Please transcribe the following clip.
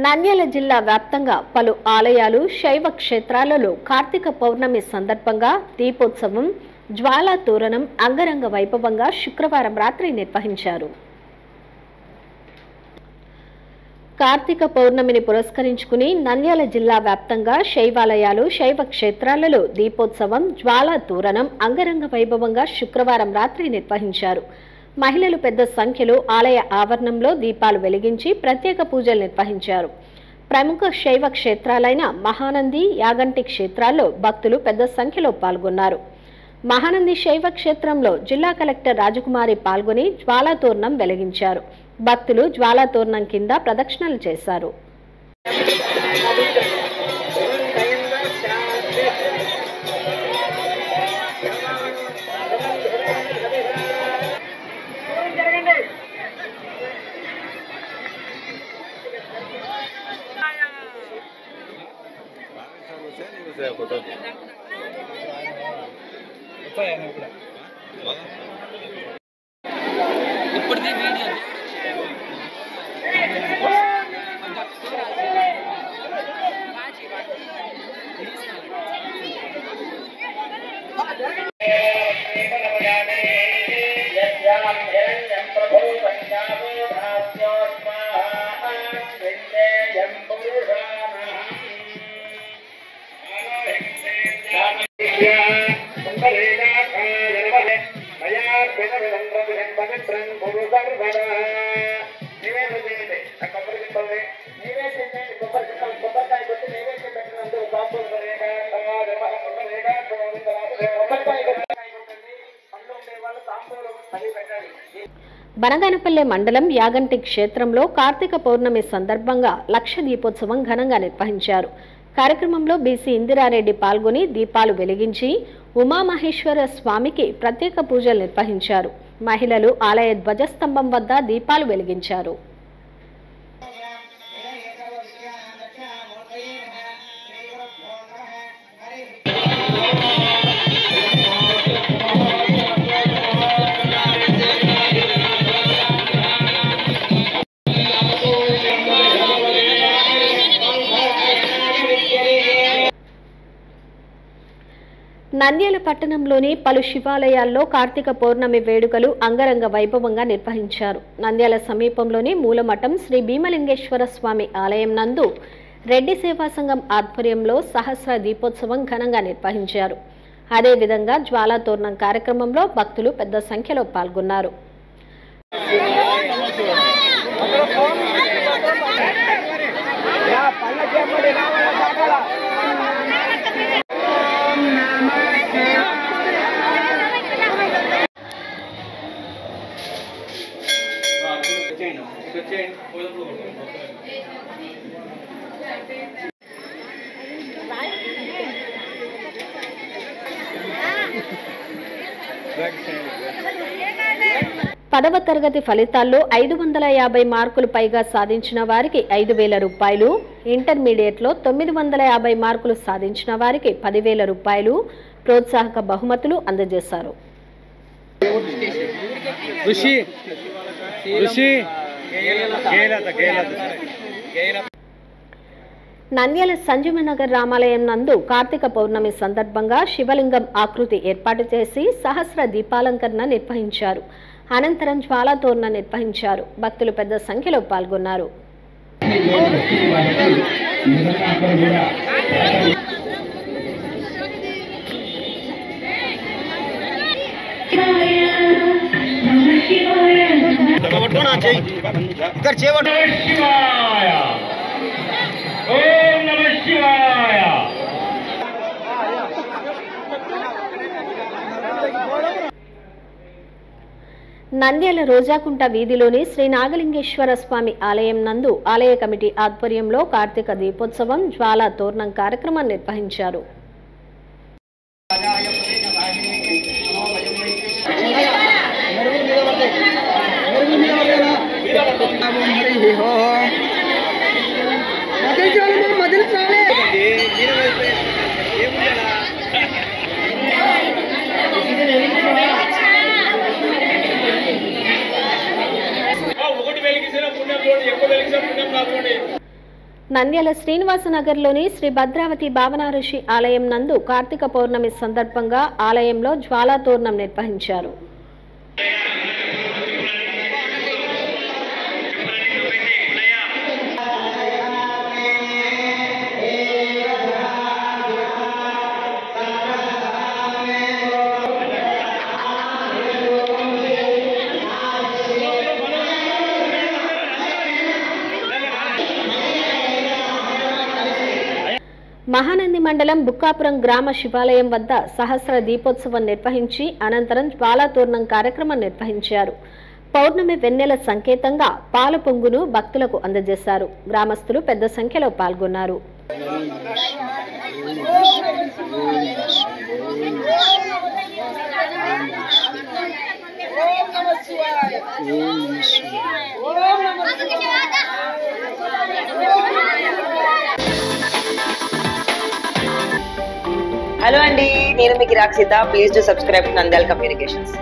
నంద్యాల జిల్లా వ్యాప్తంగా పలు ఆలయాలు శైవ క్షేత్రాలలో కార్తీక పౌర్ణమి సందర్భంగా దీపోత్సవం జ్వాలా తోరణం అంగరంగ వైభవంగా శుక్రవారం రాత్రి నిర్వహించారు. కార్తీక పౌర్ణమిని పురస్కరించుకుని నంద్యాల జిల్లా వ్యాప్తంగా శైవాలయాలు శైవ క్షేత్రాలలో దీపోత్సవం జ్వాలా తోరణం అంగరంగ వైభవంగా శుక్రవారం రాత్రి నిర్వహించారు. మహిళలు పెద్ద సంఖ్యలో ఆలయ ఆవరణంలో దీపాలు వెలిగించి ప్రత్యేక పూజలు నిర్వహించారు. ప్రముఖ శైవ క్షేత్రాలైన మహానంది యాగంటి క్షేత్రాల్లో భక్తులు పెద్ద సంఖ్యలో పాల్గొన్నారు. మహానంది శైవ క్షేత్రంలో జిల్లా కలెక్టర్ రాజకుమారి పాల్గొని జ్వాలాతోరణం వెలిగించారు. భక్తులు జ్వాలాతోరణం కింద ప్రదక్షిణలు చేశారు. బనగానపల్లె మండలం యాగంటి క్షేత్రంలో కార్తీక పౌర్ణమి సందర్భంగా లక్ష దీపోత్సవం ఘనంగా నిర్వహించారు. కార్యక్రమంలో బీసీ ఇందిరారెడ్డి పాల్గొని దీపాలు వెలిగించి ఉమామహేశ్వర స్వామికి ప్రత్యేక పూజలు నిర్వహించారు. మహిళలు ఆలయ ధ్వజస్తంభం వద్ద దీపాలు వెలిగించారు. నంద్యాల పట్టణంలోని పలు శివాలయాల్లో కార్తీక పౌర్ణమి వేడుకలు అంగరంగ వైభవంగా నిర్వహించారు. నంద్యాల సమీపంలోని మూలమఠం శ్రీ భీమలింగేశ్వర స్వామి ఆలయం నందు రెడ్డి సేవా సంఘం ఆధ్వర్యంలో సహస్ర దీపోత్సవం ఘనంగా నిర్వహించారు. అదేవిధంగా జ్వాలా తోరణం కార్యక్రమంలో భక్తులు పెద్ద సంఖ్యలో పాల్గొన్నారు. పదవ తరగతి ఫలితాల్లో 550 మార్కులు పైగా సాధించిన వారికి 5,000 రూపాయలు, ఇంటర్మీడియట్లో 950 మార్కులు సాధించిన వారికి 10,000 రూపాయలు ప్రోత్సాహక బహుమతులు అందజేశారు. నంద్యాల సంజీవనగర్ రామాలయం నందు కార్తీక పౌర్ణమి సందర్భంగా శివలింగం ఆకృతి ఏర్పాటు చేసి సహస్ర దీపాలంకరణ నిర్వహించారు. అనంతరం జ్వాలా తోరణం నిర్వహించారు. భక్తులు పెద్ద సంఖ్యలో పాల్గొన్నారు. నంద్యాల రోజాకుంట వీధిలోని శ్రీ నాగలింగేశ్వర స్వామి ఆలయం నందు ఆలయ కమిటీ ఆధ్వర్యంలో కార్తీక దీపోత్సవం జ్వాలా తోరణం కార్యక్రమం నిర్వహించారు. నంద్యాల శ్రీనివాసనగర్లోని శ్రీ భద్రావతి భావన ఋషి ఆలయం నందు కార్తీక పౌర్ణమి సందర్భంగా ఆలయంలో జ్వాలాతోరణం నిర్వహించారు. మహానంది మండలం బుక్కాపురం గ్రామ శివాలయం వద్ద సహస్ర దీపోత్సవం నిర్వహించి అనంతరం జ్వాలాతోరణం కార్యక్రమం నిర్వహించారు. పౌర్ణమి వెన్నెల సంకేతంగా పాల పొంగును భక్తులకు అందజేశారు. గ్రామస్తులు పెద్ద సంఖ్యలో పాల్గొన్నారు. హలో అండి, నేను మీ Kirak Seetha. Please do subscribe to Nandyal communications.